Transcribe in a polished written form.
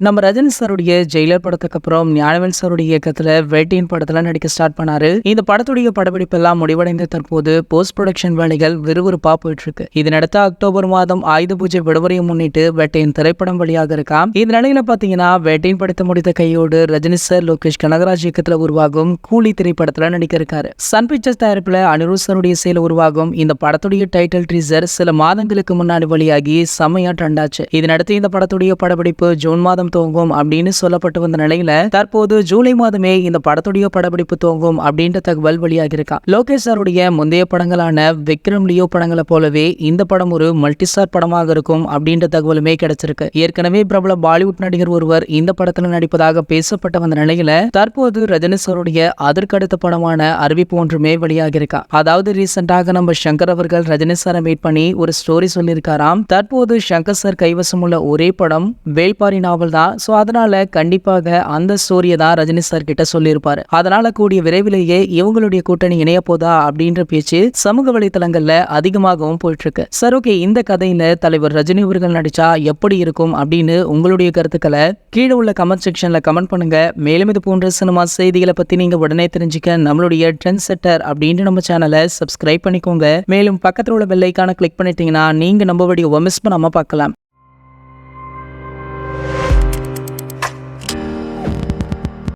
நம்ம ரஜினி சாருடைய ஜெயிலர் படத்துக்கு அப்புறம் ஞானவேல் சாருடைய இயக்கத்துல வேட்டையின் படத்துல நடிக்க ஸ்டார்ட் பண்ணாரு. இந்த படத்துடைய படப்பிடிப்பு எல்லாம் முடிவடைந்த தற்போது போஸ்ட் ப்ரொடக்ஷன் வேலைகள் விறுவிறுப்பா போயிட்டு இருக்கு. இதனடுத்து அக்டோபர் மாதம் ஆயுத பூஜை விடுமுறையை முன்னிட்டு வேட்டையின் திரைப்படம் வெளியாக இருக்காம். இந்த நிலையில பாத்தீங்கன்னா வேட்டையின் படத்தை முடித்த கையோடு ரஜினி சார் லோகேஷ் கனகராஜ் இயக்கத்துல உருவாகும் கூலி திரைப்படத்துல நடிக்க இருக்காரு. சன் பிக்சர்ஸ் தயாரிப்புல அனிருத் சாருடைய இசையில உருவாகும் இந்த படத்துடைய டைட்டில் டீசர் சில மாதங்களுக்கு முன்னாடி வெளியாகி செம்மையா ட்ரெண்ட் ஆச்சு. இதனடுத்து இந்த படத்துடைய படப்பிடிப்பு ஜூன் மாதம் துவங்கும் அப்படின்னு சொல்லப்பட்டு வந்த நிலையில தற்போது ஜூலை மாதமே இந்த படத்துடைய படப்பிடிப்பு துவங்கும் அப்படின்ற தகவல் வெளியாகி இருக்கா. லோகேஷ் சாருடைய முந்தைய படங்களான விக்ரம் லியோ படங்களை போலவே இந்த படம் ஒரு மல்டிஸ்டார் படமாக இருக்கும் அப்படின்ற தகவலுமே கிடைச்சிருக்கு. ஏற்கனவே பிரபல பாலிவுட் நடிகர் ஒருவர் இந்த படத்துல நடிப்பதாக பேசப்பட்ட வந்த நிலையில தற்போது ரஜினி சாருடைய அதற்கடுத்த படமான அறிவிப்பு ஒன்றுமே வெளியாகி இருக்கா. அதாவது ரீசெண்டாக நம்ம சங்கர் அவர்கள் ரஜினி சாரை மீட் பண்ணி ஒரு ஸ்டோரி சொல்லியிருக்காராம். தற்போது சங்கர் சார் கைவசம் உள்ள ஒரே படம் வேல்பாரி நாவல் தான். சோ அதனால கண்டிப்பாக அந்த ஸ்டோரியை தான் ரஜினி சார் கிட்ட சொல்லியிருப்பாரு. அதனால கூடிய விரைவிலேயே இவங்களுடைய கூட்டணி இணைய போதா அப்படின்ற பேச்சு சமூக வலைதளங்கள்ல அதிகமாகவும் போயிட்டு இருக்கு. சார் ஓகே, இந்த கதையில தலைவர் ரஜினி அவர்கள் நடிச்சா எப்படி இருக்கும் அப்படின்னு உங்களுடைய கருத்துக்களை கீழே உள்ள கமெண்ட் செக்ஷன்ல கமெண்ட் பண்ணுங்க. மேலும் இது போன்ற சினிமா செய்திகளை பத்தி நீங்க உடனே தெரிஞ்சுக்க நம்மளுடைய ட்ரெண்ட் செட்டர் அப்படின்னு நம்ம சேனலை சப்ஸ்கிரைப் பண்ணிக்கோங்க. மேலும் பக்கத்தில் உள்ள பெல் ஐகானை கிளிக் பண்ணிட்டீங்கன்னா நீங்க நம்ம வீடியோவை மிஸ் பண்ணாம பார்க்கலாம்.